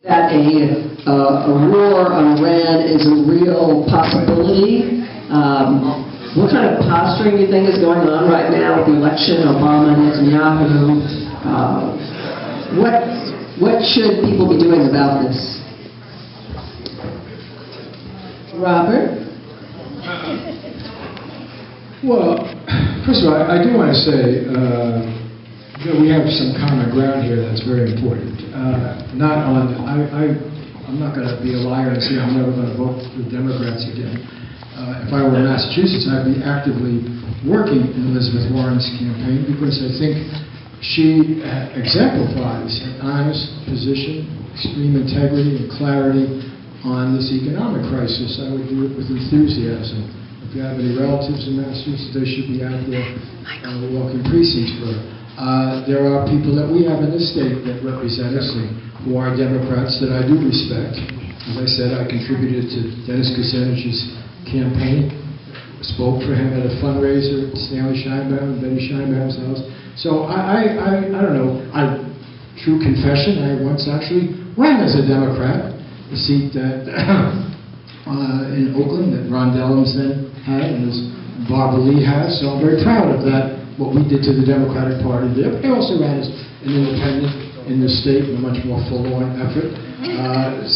that a war on Iran is a real possibility. What kind of posturing do you think is going on right now with the election, Obama, Netanyahu? What should people be doing about this? Robert? Well, first of all, I do want to say that we have some common ground here that's very important. I'm not going to be a liar and say I'm never going to vote for the Democrats again. If I were in Massachusetts, I'd be actively working in Elizabeth Warren's campaign because I think she exemplifies an honest position, extreme integrity and clarity on this economic crisis. I would do it with enthusiasm. If you have any relatives in Massachusetts, they should be out there walking precincts for her. There are people that we have in this state that represent us and who are Democrats that I do respect. As I said, I contributed to Dennis Kucinich's campaign, spoke for him at a fundraiser at Stanley Scheinbaum and Betty Scheinbaum's house. So I don't know. True confession, I once actually ran as a Democrat, a seat that in Oakland that Ron Dellums then had and as Barbara Lee has. So I'm very proud of that, what we did to the Democratic Party there. But I also ran as an independent in the state in a much more full-on effort.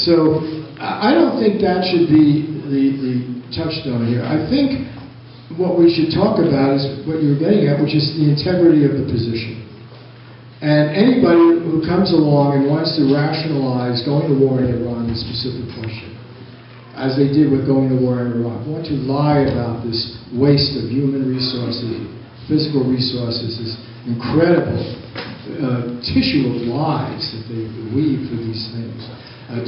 So I don't think that should be the touchstone here. I think what we should talk about is what you're getting at, which is the integrity of the position. And anybody who comes along and wants to rationalize going to war in Iran, the specific question, as they did with going to war in Iraq, want to lie about this waste of human resources, physical resources, this incredible tissue of lies that they weave for these things.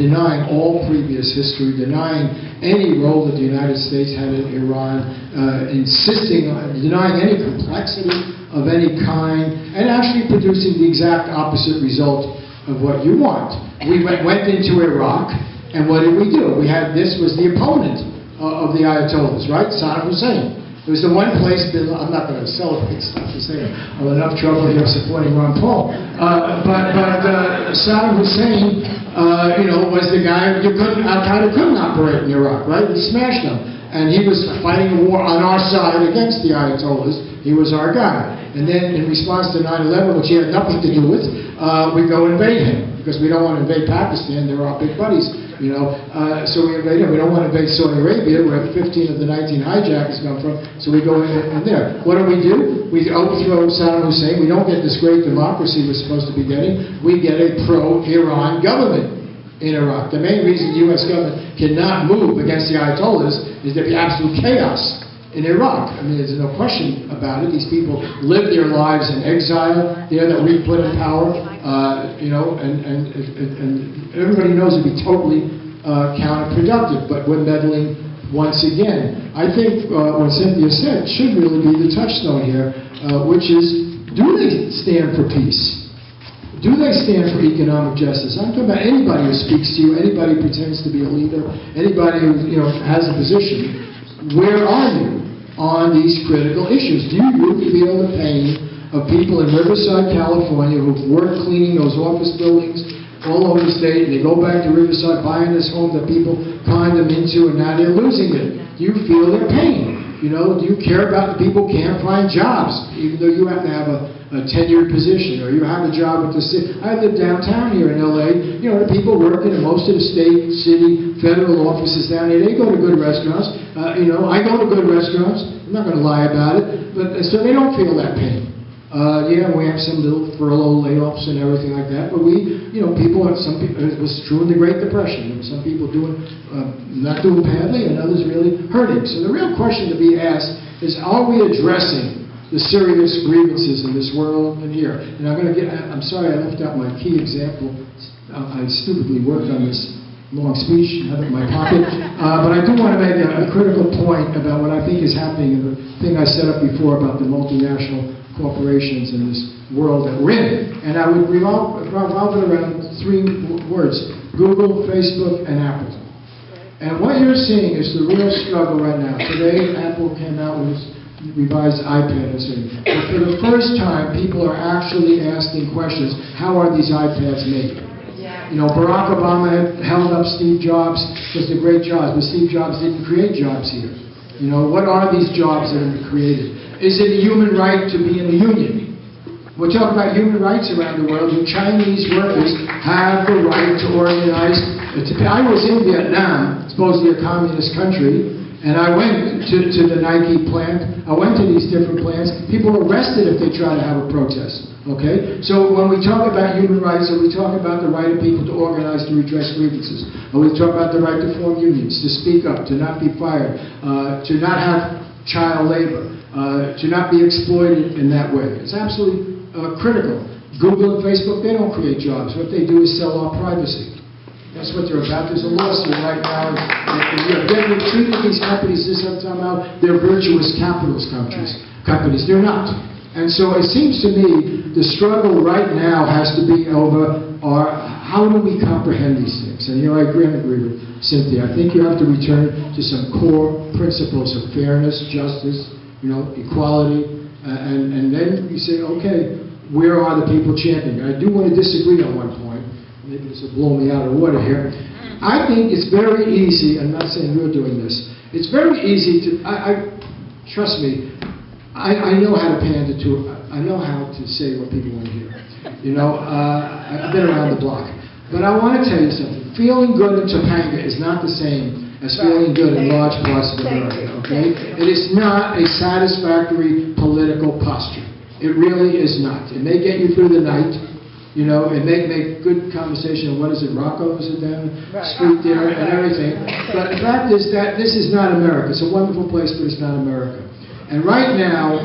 Denying all previous history, denying any role that the United States had in Iran, insisting on denying any complexity of any kind, and actually producing the exact opposite result of what you want. We went into Iraq, and what did we do? This was the opponent of the Ayatollahs, right? Saddam Hussein. It was the one place, I'm not going to celebrate stuff to say I'm in enough trouble here supporting Ron Paul. But Saddam Hussein, was the guy, Al-Qaeda couldn't operate in Iraq, right? We smashed them. And he was fighting a war on our side against the Ayatollahs. He was our guy. And then in response to 9/11, which he had nothing to do with, we go invade him. Because we don't want to invade Pakistan, they're our big buddies. So we invade him. We don't want to invade Saudi Arabia, where 15 of the 19 hijackers come from, so we go in there. What do? We overthrow Saddam Hussein. We don't get this great democracy we're supposed to be getting. We get a pro-Iran government in Iraq. The main reason the U.S. government cannot move against the Ayatollahs is there be absolute chaos in Iraq. I mean, there's no question about it. These people live their lives in exile. That we put in power. And everybody knows it'd be totally counterproductive, but we're meddling once again. I think what Cynthia said should really be the touchstone here, which is, do they stand for peace? Do they stand for economic justice? I'm talking about anybody who speaks to you, anybody who pretends to be a leader, anybody who has a position. Where are you on these critical issues? Do you really feel the pain of people in Riverside, California, who've worked cleaning those office buildings all over the state, and they go back to Riverside buying this home that people conned them into, and now they're losing it? Do you feel their pain? Do you care about the people who can't find jobs, even though you happen to have a tenured position, or you have a job at the city? I live downtown here in LA. The people working in most of the state, city, federal offices down here, they go to good restaurants. I go to good restaurants. I'm not going to lie about it. But so they don't feel that pain. We have some little furlough layoffs and everything like that, but some people, it was true in the Great Depression. There were some people not doing badly, and others really hurting. So the real question to be asked is, are we addressing the serious grievances in this world and here? And I'm sorry I left out my key example. I stupidly worked on this long speech and have it in my pocket. But I do want to make a critical point about what I think is happening, and the thing I set up before about the multinational corporations in this world that we're in. And I would revolve it around three words: Google, Facebook, and Apple. And what you're seeing is the real struggle right now. Today, Apple came out with its revised iPad. But for the first time, people are actually asking questions. How are these iPads made? You know, Barack Obama had held up Steve Jobs, just a great job, but Steve Jobs didn't create jobs here. You know, what are these jobs that have been created? Is it a human right to be in the union? We're talking about human rights around the world, and Chinese workers have the right to organize. I was in Vietnam, supposedly a communist country, and I went to the Nike plant. I went to these different plants. People were arrested if they try to have a protest. Okay? So when we talk about human rights, are we talking about the right of people to organize, to redress grievances? Are we talking about the right to form unions, to speak up, to not be fired, to not have child labor, to not be exploited in that way? It's absolutely critical. Google and Facebook, they don't create jobs. What they do is sell our privacy. That's what they're about. There's a lawsuit right now. They're treating these companies this time out. They're virtuous capitalist companies. They're not. And so it seems to me the struggle right now has to be over how do we comprehend these things? And I agree with Cynthia. I think you have to return to some core principles of fairness, justice, equality, and then you say, okay, where are the people championing? I do want to disagree on one point. Maybe this will blow me out of the water here. I think it's very easy, I'm not saying you're doing this, it's very easy to, trust me, I know how to pander to, I know how to say what people want to hear. I've been around the block. But I want to tell you something. Feeling good in Topanga is not the same as feeling good in large parts of America, okay? It is not a satisfactory political posture. It really is not. It may get you through the night. It may make good conversation on what is it, Rocco's down the street there and everything. But the fact is that this is not America. It's a wonderful place, but it's not America. And right now,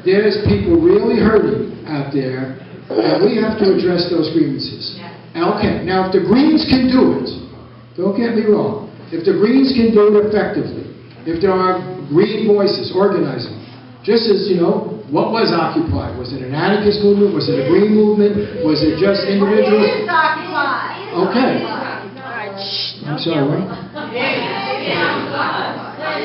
there's people really hurting out there, and we have to address those grievances. Okay, now if the Greens can do it, don't get me wrong, if the Greens can do it effectively, if there are green voices organizing, just as, what was Occupy? Was it an anarchist movement? Was it a green movement? Was it just individuals? What is Occupy? Okay. I'm sorry, what?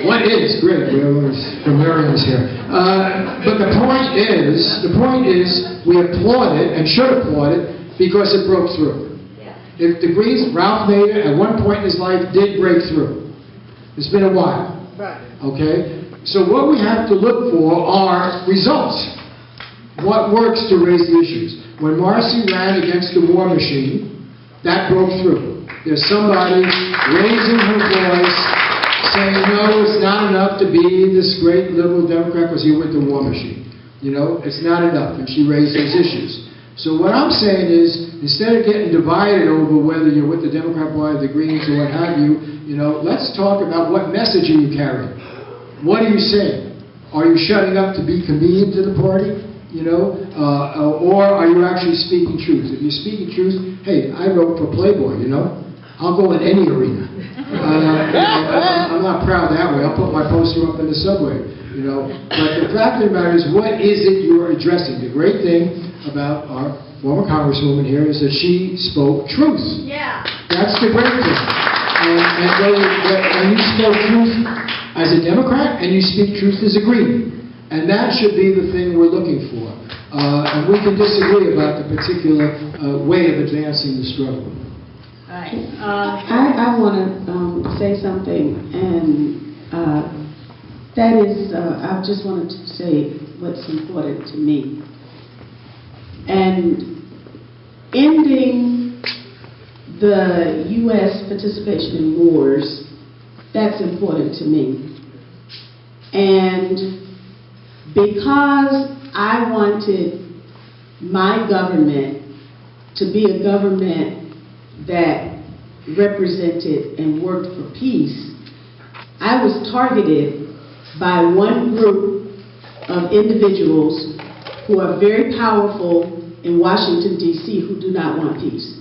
What is? Great, grammarians here. But the point is, we applaud it, and should applaud it, because it broke through. If the Greens, Ralph Nader, at one point in his life, did break through. It's been a while. Okay? So what we have to look for are results. What works to raise the issues? When Marcy ran against the war machine, that broke through. There's somebody raising her voice, saying, no, it's not enough to be this great liberal Democrat because you're with the war machine. It's not enough. And she raised those issues. So what I'm saying is, instead of getting divided over whether you're with the Democrat Party, the Greens, or what have you, let's talk about what message are you carrying. What are you saying? Are you shutting up to be convenient to the party? Or are you actually speaking truth? If you're speaking truth, hey, I wrote for Playboy, I'll go in any arena. I'm not proud that way. I'll put my poster up in the subway, But the fact of the matter is, what is it you're addressing? The great thing about our former Congresswoman here is that she spoke truth. Yeah. That's the great thing. And you spoke truth as a Democrat, and you speak truth as a Green. And that should be the thing we're looking for. And we can disagree about the particular way of advancing the struggle. I want to say something, and that is, I just wanted to say what's important to me. And ending the U.S. participation in wars, that's important to me. And because I wanted my government to be a government that represented and worked for peace, I was targeted by one group of individuals who are very powerful in Washington, D.C., who do not want peace.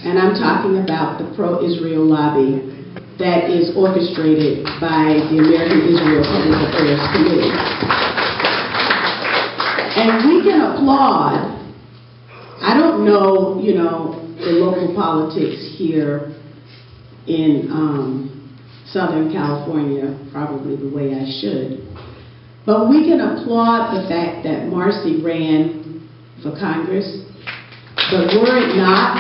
And I'm talking about the pro-Israel lobby that is orchestrated by the American Israel Public Affairs Committee. And we can applaud. I don't know, the local politics here in Southern California probably the way I should. But we can applaud the fact that Marcy ran for Congress. But were it not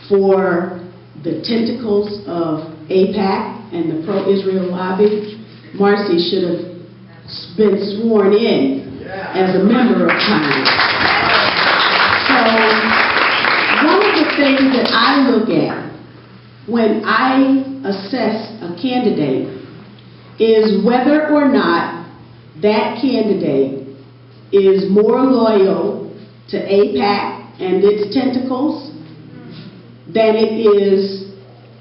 for the tentacles of AIPAC and the pro-Israel lobby, Marcy should have been sworn in as a member of Congress. So one of the things that I look at when I assess a candidate is whether or not that candidate is more loyal to AIPAC and its tentacles than it is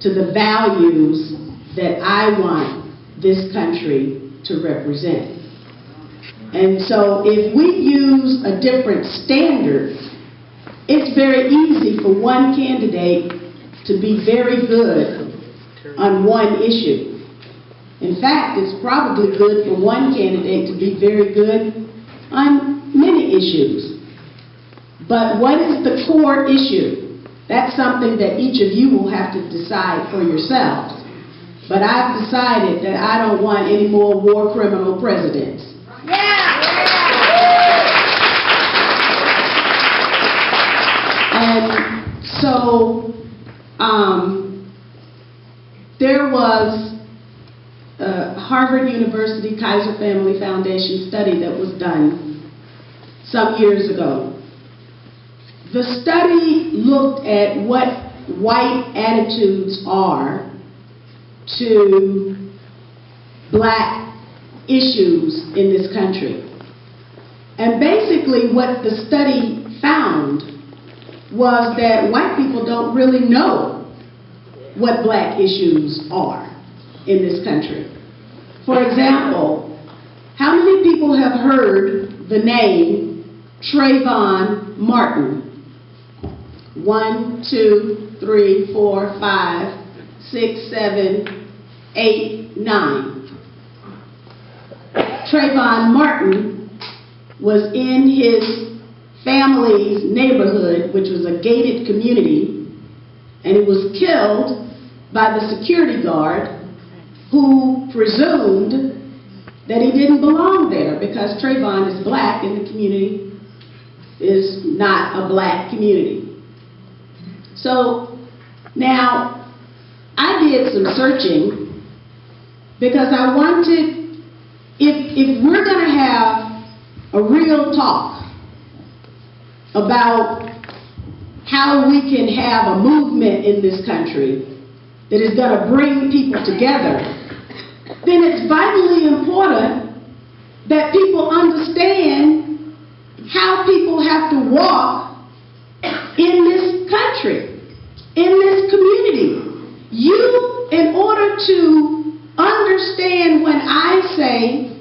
to the values that I want this country to represent. And so if we use a different standard, it's very easy for one candidate to be very good on one issue. In fact, it's probably good for one candidate to be very good on many issues. But what is the core issue? That's something that each of you will have to decide for yourselves. But I've decided that I don't want any more war criminal presidents. And so there was a Harvard University Kaiser Family Foundation study that was done some years ago. The study looked at what white attitudes are to black issues in this country. And basically what the study found was that white people don't really know what black issues are in this country. For example, how many people have heard the name Trayvon Martin? 1, 2, 3, 4, 5, 6, 7, 8, 9. Trayvon Martin was in his family's neighborhood, which was a gated community, and he was killed by the security guard who presumed that he didn't belong there because Trayvon is black and the community is not a black community. So now I did some searching because I wanted, if we're going to have a real talk about how we can have a movement in this country that is going to bring people together, then it's vitally important that people understand how people have to walk in this country, in this community. You, in order to understand when I say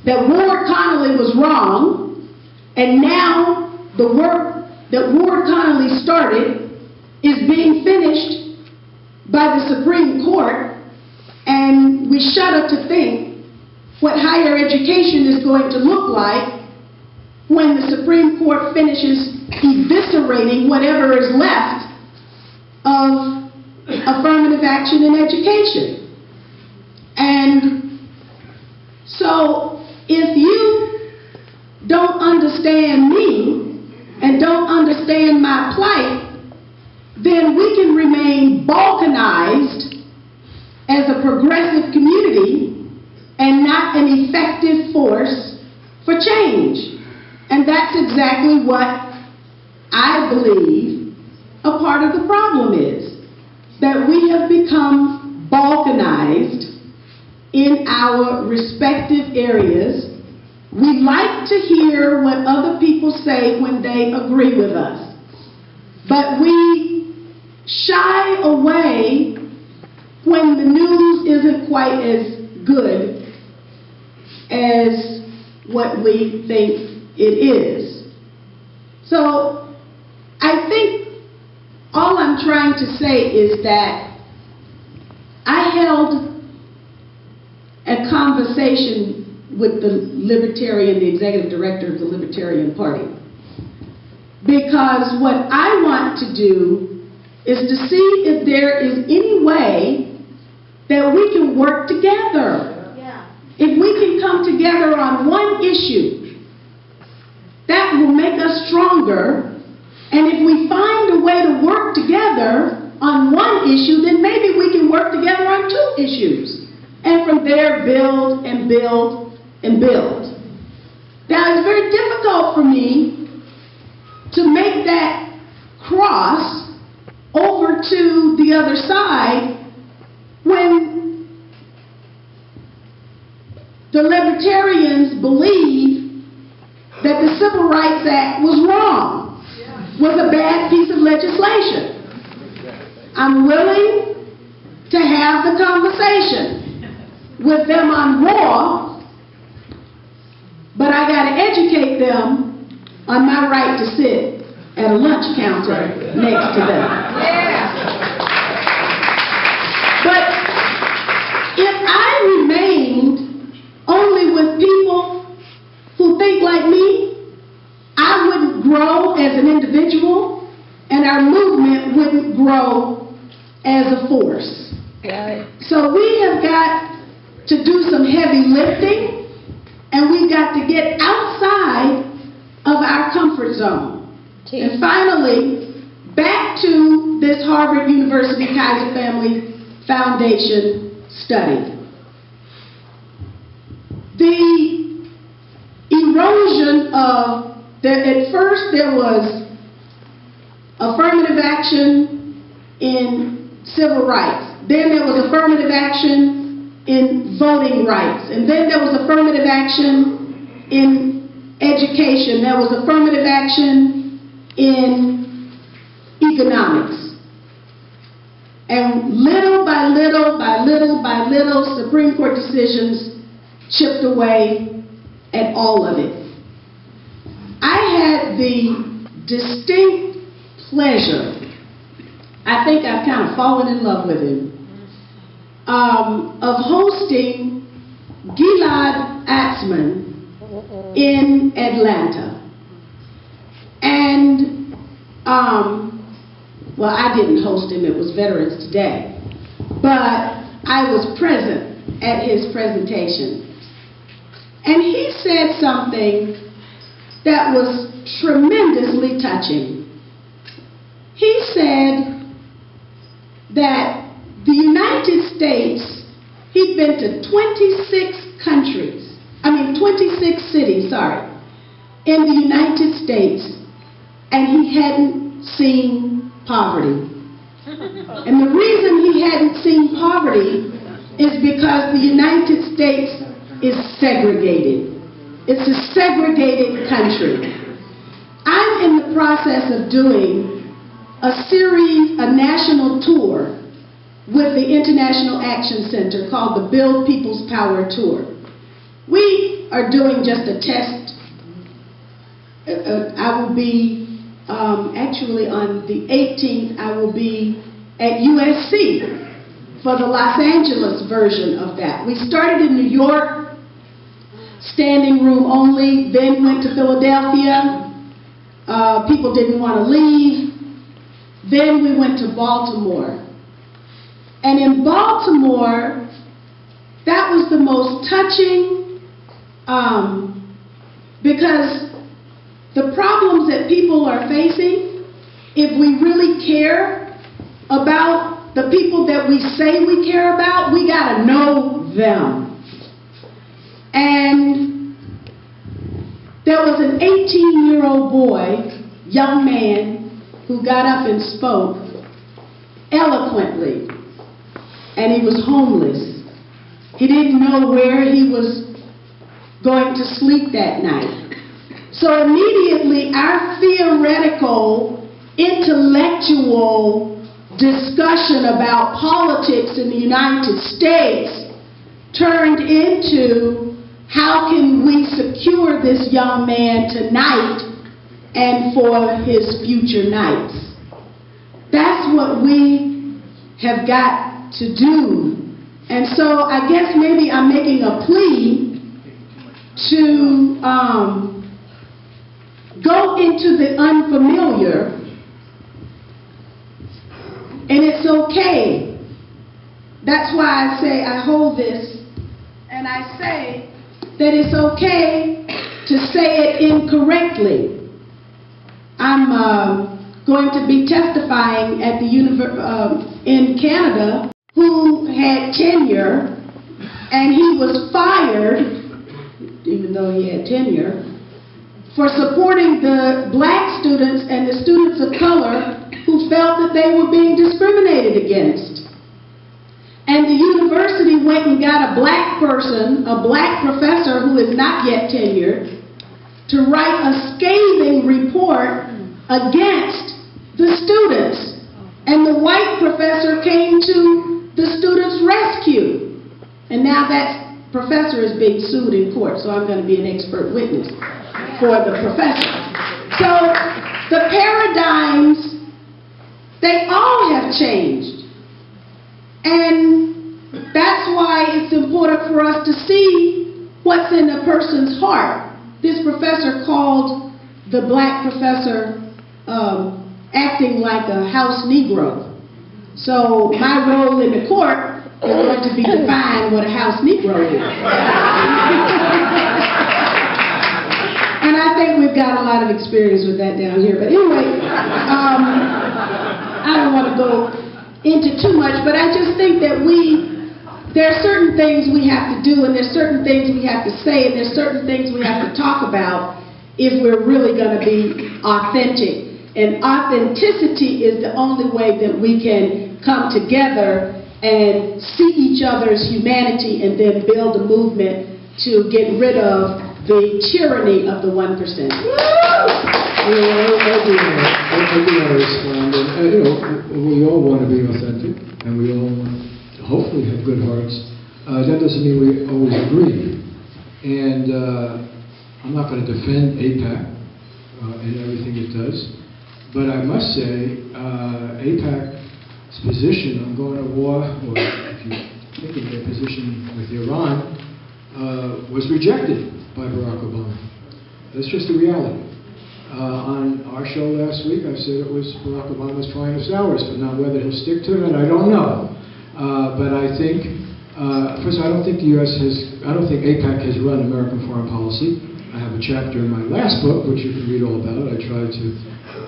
that Ward Connolly was wrong, and now the work that Ward Connolly started is being finished by the Supreme Court, and we shudder to think what higher education is going to look like when the Supreme Court finishes eviscerating whatever is left of affirmative action in education. And so if you don't understand me and don't understand my plight, then we can remain balkanized as a progressive community and not an effective force for change. And that's exactly what I believe a part of the problem is, that we have become balkanized in our respective areas. We like to hear what other people say when they agree with us, but we shy away when the news isn't quite as good as what we think it is. So I think all I'm trying to say is that I held a conversation with the executive director of the Libertarian Party, because what I want to do is to see if there is any way that we can work together. If we can come together on one issue, that will make us stronger. And if we find a way to work together, on one issue, then maybe we can work together on two issues. And from there, build and build and build. Now, it's very difficult for me to make that cross over to the other side when the libertarians believe that the Civil Rights Act was wrong, was a bad piece of legislation. I'm willing to have the conversation with them on war, but I got to educate them on my right to sit at a lunch counter next to them. But if I remained only with people who think like me, I wouldn't grow as an individual, and our movement wouldn't grow as a force. Right. So we have got to do some heavy lifting, and we've got to get outside of our comfort zone. And finally, back to this Harvard University Kaiser Family Foundation study. The erosion of, at first there was affirmative action in civil rights. Then there was affirmative action in voting rights. And then there was affirmative action in education. There was affirmative action in economics. And little by little, by little by little, Supreme Court decisions chipped away at all of it. I had the distinct pleasure, I think I've kind of fallen in love with him, of hosting Gilad Atzmon in Atlanta. And, well, I didn't host him, it was Veterans Day. But I was present at his presentation. And he said something that was tremendously touching. He said that the United States, he'd been to 26 countries, 26 cities, in the United States, and he hadn't seen poverty. And the reason he hadn't seen poverty is because the United States is segregated. It's a segregated country. I'm in the process of doing a national tour with the International Action Center called the Build People's Power Tour. We are doing just a test. I will be, actually on the 18th, I will be at USC for the Los Angeles version of that. We started in New York, standing room only, then went to Philadelphia. People didn't want to leave. Then we went to Baltimore. And in Baltimore, that was the most touching, because the problems that people are facing, if we really care about the people that we say we care about, we got to know them. And there was an 18-year-old boy, young man, who got up and spoke eloquently, and he was homeless. He didn't know where he was going to sleep that night. So immediately our theoretical, intellectual discussion about politics in the United States turned into how can we secure this young man tonight and for his future nights. That's what we have got to do. And so I guess maybe I'm making a plea to go into the unfamiliar, and it's okay. That's why I say I hold this and I say that it's okay to say it incorrectly. I'm going to be testifying at the in Canada, who had tenure, and he was fired, even though he had tenure, for supporting the black students and the students of color who felt that they were being discriminated against. And the university went and got a black person, a black professor who is not yet tenured, to write a scathing report against the students. And the white professor came to the students' rescue. And now that professor is being sued in court, so I'm going to be an expert witness for the professor. So the paradigms, they all have changed. And that's why it's important for us to see what's in a person's heart. This professor called the black professor acting like a house Negro. So my role in the court is going to be defined what a house Negro is. And I think we've got a lot of experience with that down here. But anyway, I don't want to go into too much, but I just think that there are certain things we have to do, and there's certain things we have to say, and there's certain things we have to talk about if we're really going to be authentic. And authenticity is the only way that we can come together and see each other's humanity and then build a movement to get rid of the tyranny of the 1%. I do want to respond. And, we all want to be authentic, and we all want to hopefully have good hearts. That doesn't mean we always agree. And I'm not going to defend AIPAC and everything it does, but I must say AIPAC's position on going to war, or if you think of their position with Iran, was rejected by Barack Obama. That's just the reality. On our show last week, I said it was Barack Obama's finest hours, but now whether he'll stick to it, I don't know. But I think, first, I don't think the U.S. I don't think AIPAC has run American foreign policy. I have a chapter in my last book, which you can read all about. I tried to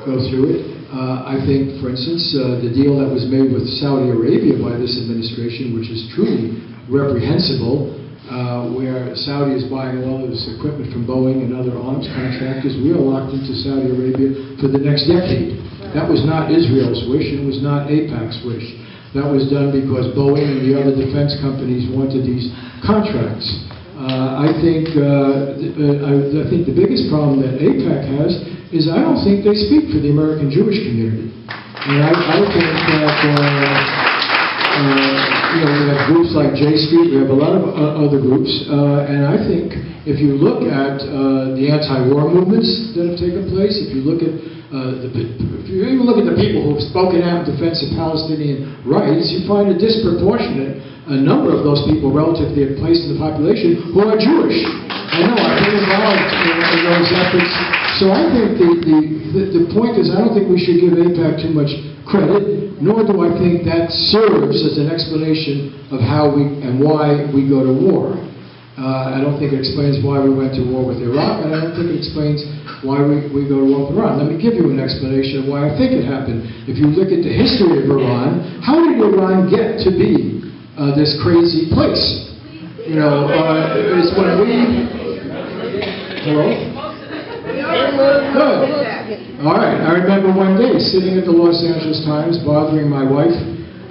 go through it. I think, for instance, the deal that was made with Saudi Arabia by this administration, which is truly reprehensible, where Saudi is buying all of this equipment from Boeing and other arms contractors. We are locked into Saudi Arabia for the next decade. That was not Israel's wish, and it was not AIPAC's wish. That was done because Boeing and the other defense companies wanted these contracts. I think the biggest problem that AIPAC has is I don't think they speak for the American Jewish community. And I think that we have groups like J Street, we have a lot of other groups, and I think if you look at the anti-war movements that have taken place, if you look at if you even look at the people who have spoken out in defense of Palestinian rights, you find a disproportionate number of those people relative to their place in the population who are Jewish. I know, I've been involved in those efforts. So I think the point is, I don't think we should give AIPAC too much credit, nor do I think that serves as an explanation of how and why we go to war. I don't think it explains why we went to war with Iraq, and I don't think it explains why we go to war with Iran. Let me give you an explanation of why I think it happened. If you look at the history of Iran, how did Iran get to be this crazy place? It's when we... Hello? Good. All right. I remember one day sitting at the Los Angeles Times bothering my wife,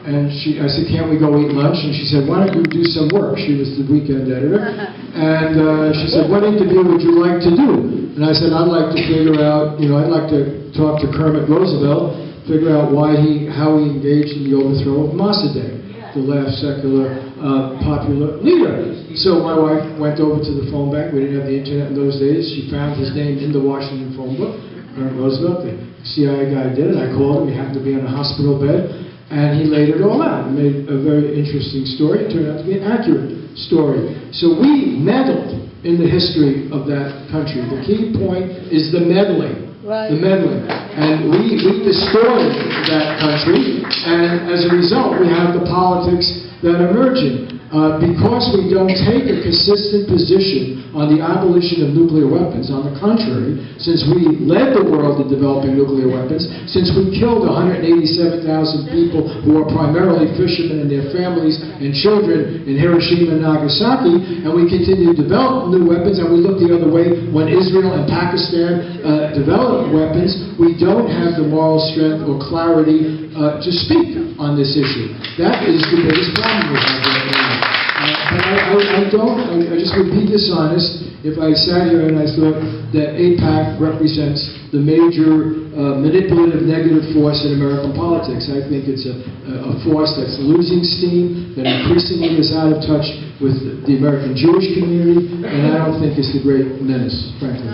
and I said, can't we go eat lunch? And she said, why don't you do some work? She was the weekend editor. And she said, what interview would you like to do? And I said, I'd like to figure out, I'd like to talk to Kermit Roosevelt, figure out how he engaged in the overthrow of Mossadegh, the last secular popular leader. So my wife went over to the phone bank. We didn't have the internet in those days. She found his name in the Washington phone book, Kermit Roosevelt. The CIA guy did it. I called him. He happened to be on a hospital bed. And he laid it all out. He made a very interesting story. It turned out to be an accurate story. So we meddled in the history of that country. The key point is the meddling. Right. The meddling. And we destroyed that country. And as a result, we have the politics that are emerging. Because we don't take a consistent position on the abolition of nuclear weapons. On the contrary, since we led the world in developing nuclear weapons, since we killed 187,000 people who are primarily fishermen and their families and children in Hiroshima and Nagasaki, and we continue to develop new weapons, and we look the other way when Israel and Pakistan develop weapons, we don't have the moral strength or clarity to speak on this issue. That is the biggest problem we have right now. But I just would be dishonest if I sat here and I thought that AIPAC represents the major manipulative negative force in American politics. I think it's a force that's losing steam, that increasingly is out of touch with the American Jewish community, and I don't think it's the great menace, frankly.